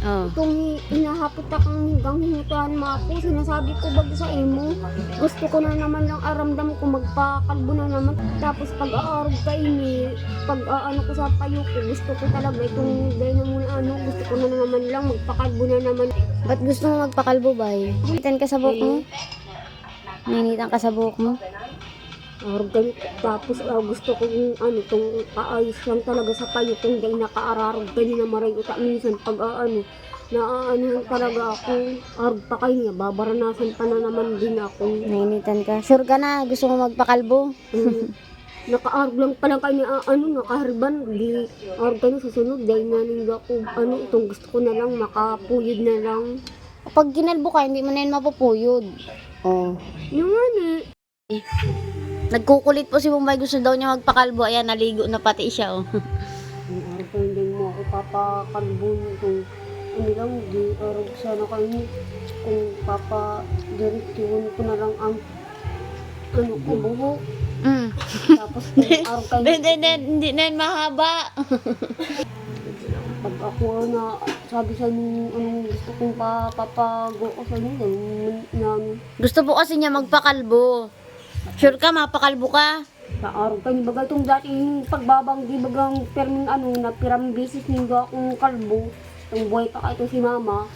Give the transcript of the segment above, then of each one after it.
Oh. Itong hinahapot akong hanggang hinutahan mo ako, sinasabi ko bag sa imo. Gusto ko na naman lang aramdam ko magpakalbo na naman. Tapos pag aarog ka ini, pag ano ko sa payo ko, gusto ko talaga itong day na muna gusto ko na naman lang magpakalbo na naman. Ba't gusto mo magpakalbo, bay? Nainitan ka sa buhok mo? Nainitan ka sa buhok mo? Arog ka tapos gusto ko itong paayos lang talaga sa payo kung day nakaararog ka na maray utak minsan pag naaanuhan talaga ako. Arog pa kayo niya, babaranasan pa na naman din ako. Nainitan ka? Sure ka na? Gusto mo magpakalbo? Nakaarog lang pala kayo niya, nakaharban, di arog ka na susunod, dahil naning ako, itong gusto ko na lang, makapuyod na lang. Pag ginalbo ka, hindi mo na yun mapupuyod. Oh. Yung Nagkukulit po si Bombay, gusto daw niya magpakalbo. Ayan, naligo na pati siya, oh. yung arog ka hindi mo ako papakalbon kung lang, di arog sana kayo kung directivon ko na lang ang ko buhok. Tapos kung arog kayo Hindi na yun mahaba. pag ako na sabi sa inyo gusto kong papago ko sa inyo Gusto po kasi niya magpakalbo. Sure ka, mapakalbo ka? sa araw kayo baga itong dating pagbabang di bagang perming na piram bisis nyo akong kalbo itong buhay pa kayo si mama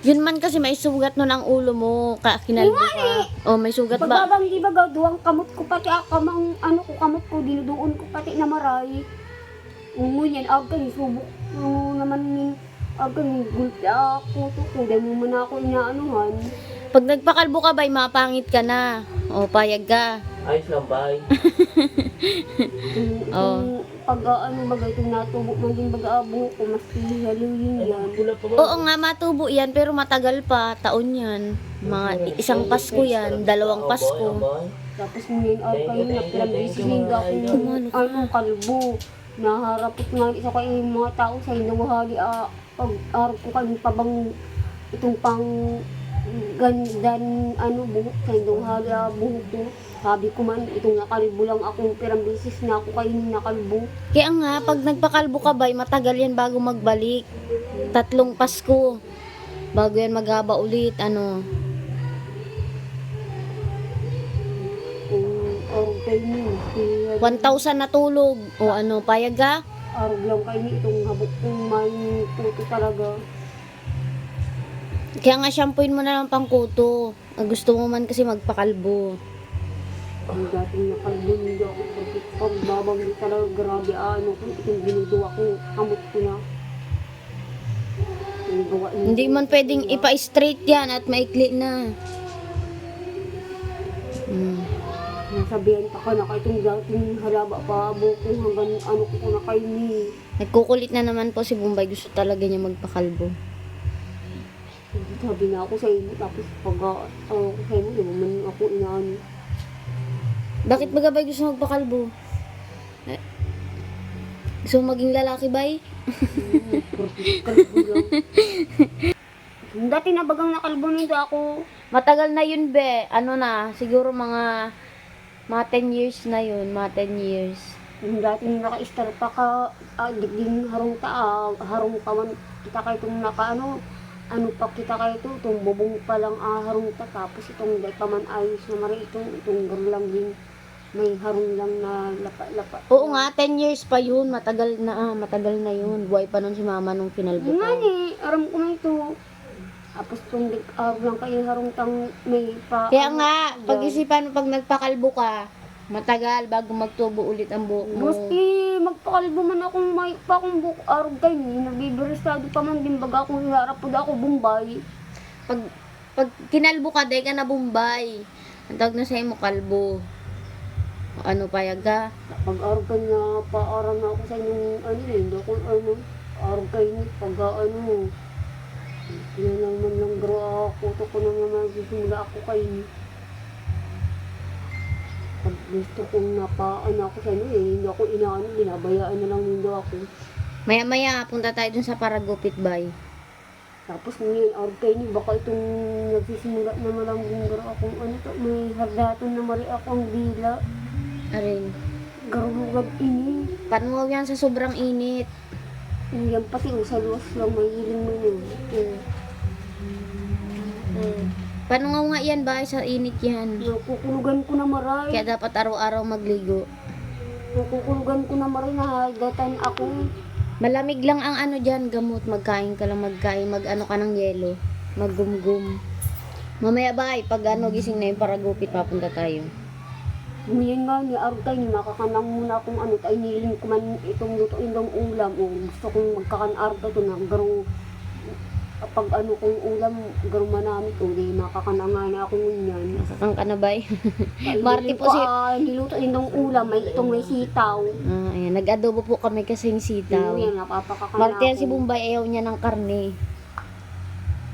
Yun man kasi may sugat nun ang ulo mo, kinalbo ka. Oh, may sugat ba? pagbabang di baga duwang kamot ko pati kamang kamot ko dinudoon ko pati na maray ngunyan agay subok naman agay gulpi ako kung dahil mo man ako inaanuhan. Pag nagpakalbo ka ba'y mapangit ka na. O, payag ka. Ayos lang, bay. Itong baga itong natubo man din baga abo ko mas hihaluyin yan. Oo nga, matubo yan, pero matagal pa. Taon yan. Mga isang Pasko yan, dalawang Pasko. Tapos ngayon kayo na pinag-isig akong kalbo. Naharapot nga isa kayo yung mga tao sa inuhali pag-arap ko kayo pabang itong pang gandan buhok sa inuhali buhok ko. Sabi ko man itong nakalbo lang akong pirang bisis na ako kayo nakalbo. Kaya nga, pag nagpakalbo ka ba'y matagal yan bago magbalik. 3 Pasko. Bago yan maghaba ulit, Arog kayo niyo. 1,000 na tulog. O payag ka? Arog lang kayo niyo itong habok kong may puto talaga. Kaya nga, shampooin mo na lang pang kuto. Gusto mo man kasi magpakalbo. Ang dating nakalbo niyo ako pag babang talaga grabe kung itong ginuduwa ko kamot ko na. Hindi man pwedeng ipa-straight yan at maikli na. Nasabihan pa ka na kayo itong dating halaba pa buko hanggang ko na kayo ni. Nagkukulit na naman po si Bombay. Gusto talaga niya magpakalbo. Sabi na ako sa inyo tapos pag ko sa inyo, di ba man ako inaano. Bakit ba gabay gusto magpakalbo? Gusto mo maging lalaki, bay? Kalbo lang. Dati na bagang nakalbo nito ako. Matagal na yun, be. Siguro mga 10 years na yun. Mga 10 years. Yung dati naka-star pa ka, digding harong ka man kita kayo itong pa kita kayo ito, itong bubong pa lang harong ta, tapos itong day pa man ayos na mara itong garo lang din, may harong lang na lapa. Oo nga, 10 years pa yun. Matagal na yun. Buhay pa nun si mama nung pinalbo Yung ko. aram ko na ito. Tapos itong lang kayo harong tang may pa. Kaya nga, pag-isipan mo pag nagpakalbo ka, matagal bago magtubo ulit ang buhok mo. Maski magpakalbo man akong may pa akong buhok arog kayo ni, nagbibirisado pa man din baga akong hiharap po ako Bombay. Pag kinalbo ka, day ka na Bombay. Ang tawag na sa'yo mo, kalbo. Payag ka? Pag arog ka na, paaram na ako sa inyong hindi ako arog kayo ni, pag yun naman lang garo ako, ito ko na naman sisimula ako kayo ni. Pag gusto kong ako sa inyo hindi ako binabayaan na lang nindo ako. Maya-maya, punta tayo dun sa Paragupit, bay. Tapos ngayon, arog kayo ni, baka itong nagsisimula na malambing garo akong may hardaton na mari akong dila. Arin. Garugag ini. Panuwaw yan sa sobrang init. Yan pati sa luwas lang may hiling mo yun. Paano nga yan ba sa init yan? Nakukulugan ko na maray. Kaya dapat araw-araw magligo. Nakukulugan ko na maray, nahagatan ako. Malamig lang ang ano dyan, gamot. Magkain ka lang, mag-ano ka ng yelo. Maggumgum. Mamaya ba pag ano gising na yun para gupit, papunta tayo. Ngayon nga ni Arutay, ni makakanang muna kung ano, ay niling ko man itong lutuin ng ulam. O gusto kong magkakan-arta to na garong pag ano kong ulam, garong manamit o di makakananga na ako ngunyan. Nasakang ka na ba Marty po si... nilutuin ng ulam, may itong may sitaw. Ayan, nag-adobo po kami kasi yung sitaw. Yan, napapakakan Marty yan ako. si Bombay, ayaw niya ng karne.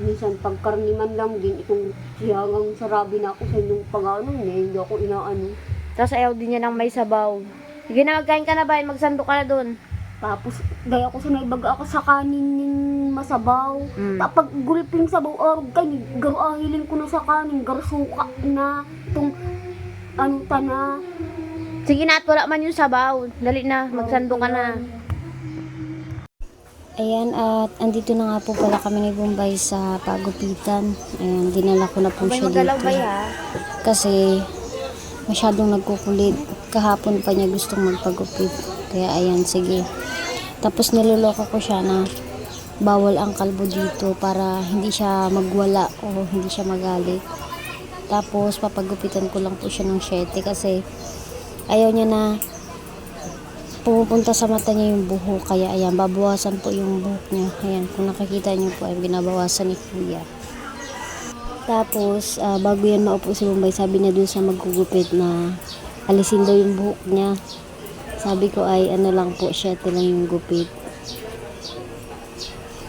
Minsan pag karniman lang din, itong siyagang sarabi na ako sa inyong pag-ano, hindi ako inaano. Tapos ayaw din niya ng may sabaw. Sige na, magkain ka na ba? Magsando ka na doon. Tapos, gaya ko sa naibaga ako sa kanin ng masabaw. Kapag gulping sabaw, arog kayo, garo ahilin ko na sa kanin, garo suka na, itong, ano na. Sige na, at wala man yung sabaw. Dali na, magsando ka na. Ayan, at andito na nga po pala kami ni Bombay sa pagupitan. Ayan, dinala ko na po siya dito. Kasi, masyadong nagkukulit. Kahapon pa niya gustong magpagupit. Kaya ayan, sige. Tapos niloloko ko siya na bawal ang kalbo dito para hindi siya magwala o hindi siya magalit. Tapos papagupitan ko lang po siya ng 7 kasi ayaw niya na pumupunta sa mata niya yung buhok. Kaya ayan, babawasan po yung buhok niya. Ayan, kung nakikita niyo po ay binabawasan ni Kuya. Tapos, bago yan maupo si Bombay, sabi niya dun sa magugupit na alisin daw yung buhok niya. Sabi ko ay ano lang po, 7 lang yung gupit.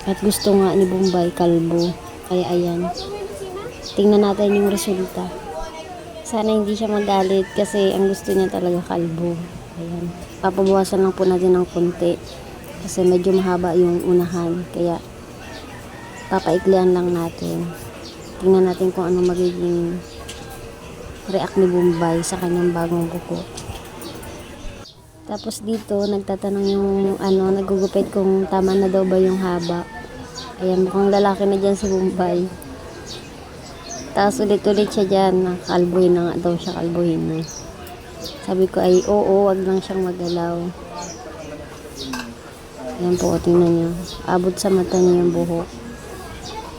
At gusto nga ni Bombay kalbo. Kaya ayan. Tingnan natin yung resulta. Sana hindi siya magalit kasi ang gusto niya talaga kalbo. Ayan. Papabawasan lang po natin ng konti. Kasi medyo mahaba yung unahan. Kaya papaiklian lang natin. Tingnan natin kung ano magiging react ni Bombay sa kanyang bagong buko. Tapos dito, nagtatanong yung nagugupit kung tama na daw ba yung haba. Ayan, mukhang lalaki na dyan si Bombay. Tapos ulit-ulit siya dyan, kalbuhin na nga daw siya, kalbuhin na. Sabi ko ay oo, wag lang siyang magalaw. Ayan po, tingnan nyo. Abot sa mata niya yung buhok.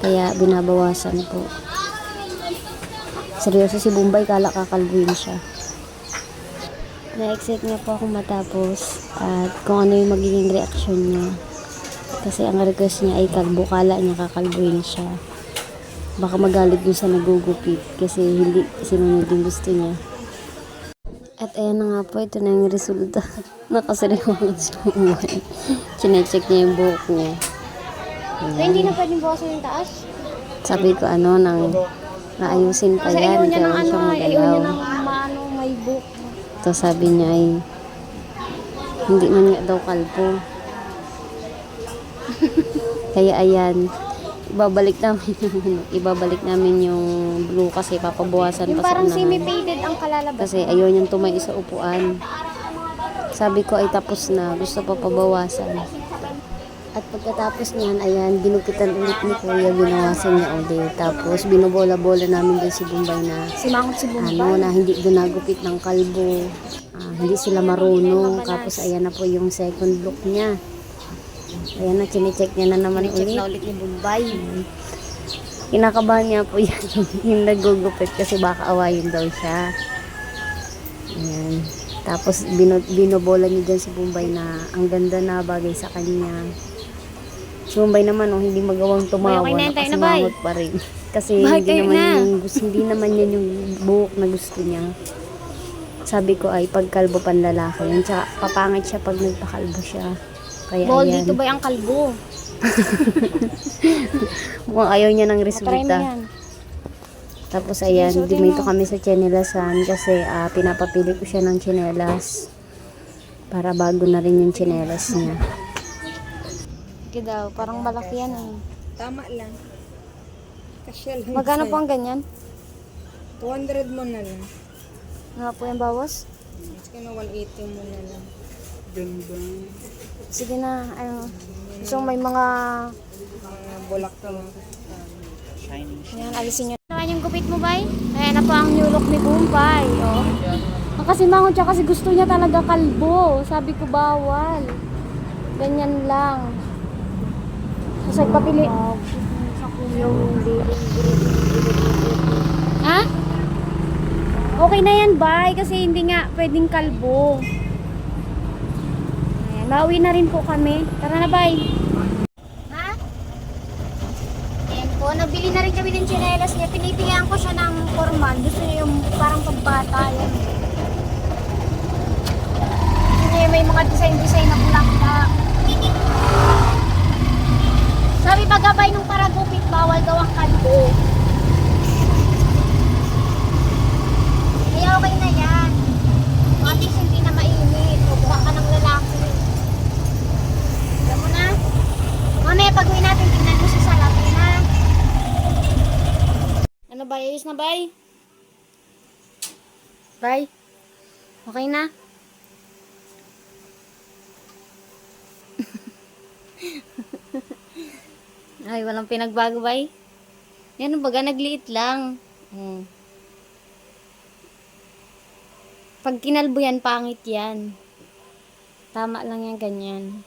Kaya binabawasan po. Seryoso si Bombay, kala kakalbuhin siya. Na-excite nga po akong matapos at kung ano yung magiging reaction niya. Kasi ang request niya ay kalbo, kala niya kakalbuhin siya. Baka magalit yung sa nagugupit kasi hindi sinunod yung gusto niya. At ayan na nga po, ito na yung resulta. Nakasariwangan si Bombay. Chinecheck niya yung buhok niya. So, hindi na pwedeng bawasan yung taas? Sabi ko naayusin pa Kasi yan. ayaw niya ng ayaw niya ng may buhok. Ito sabi niya ay hindi man nga daw kalbo. Kaya ayan, ibabalik namin yung blue kasi papabawasan Yung pa sa parang unahan. semi-faded ang kalalabas. Kasi ayaw niyang tumayo sa upuan. Sabi ko ay tapos na, gusto pa pabawasan. At pagkatapos niyan, ayan, ginupitan ulit ni Kuya, binawasan niya ulit. Tapos binubola-bola namin din si Bombay na Simangot si Bombay. na hindi ginagupit ng kalbo. Hindi sila marunong. Tapos ayan na po yung second look niya. Ayan na, chinecheck niya na naman ulit. na ulit ni Bombay. Kinakabahan niya po yan yung nagugupit kasi baka awayin daw siya. Ayan. Tapos binobola niya dyan si Bombay na ang ganda na bagay sa kanya. Si Bombay naman hindi magawang tumawa, nakasimangot pa rin. Kasi hindi naman yan yung buhok na gusto niya. Sabi ko ay pagkalbo panlalaki yun. Tsaka papangit siya pag nagpakalbo siya. Kaya Bawal ayan. dito ba ang kalbo? Mukhang ayaw niya ng resulta. Try mo yan. Tapos ayan, dumito kami sa Chinelasan kasi pinapapili ko siya ng chinelas. Para bago na rin yung chinelas niya. Sige daw, parang malaki yan eh. Tama lang. Kasya lang. Magkano po ang ganyan? 200 mo na lang. Nga po yung bawas? Mas ka na 180 mo na lang. Sige na, ano. So may mga Bulak to. Ayan, alisin nyo. Ano yung gupit mo, bay? Ayan na po ang new look ni Bombay. Oh. Kasi mangon siya kasi gusto niya talaga kalbo. Sabi ko bawal. Ganyan lang. Kasi papili. Ha? Okay na yan, bay. Kasi hindi nga pwedeng kalbo. Ayan, mauwi na rin po kami. Tara na, bay. Ha? Ayan po, nabili na rin kami ng tsinelas niya. Pinipilihan ko siya ng formal. Gusto niya yung parang pagbata. Yan. Gusto niya yung may mga design-design na bulaklak. Sabi pagabay nung paragupit, bawal daw ang kalbo. Kaya okay na yan. At least hindi na mainit. Huwag ka ng lalaki. Alam mo na? Mamaya pag-uwi natin, tingnan mo sa salamin ha. Ano ba? Ayos na bay? Bay? Okay na? Ay, walang pinagbago bay? Yan baga, nagliit lang. Pag kinalbo yan, pangit yan. Tama lang yan, ganyan.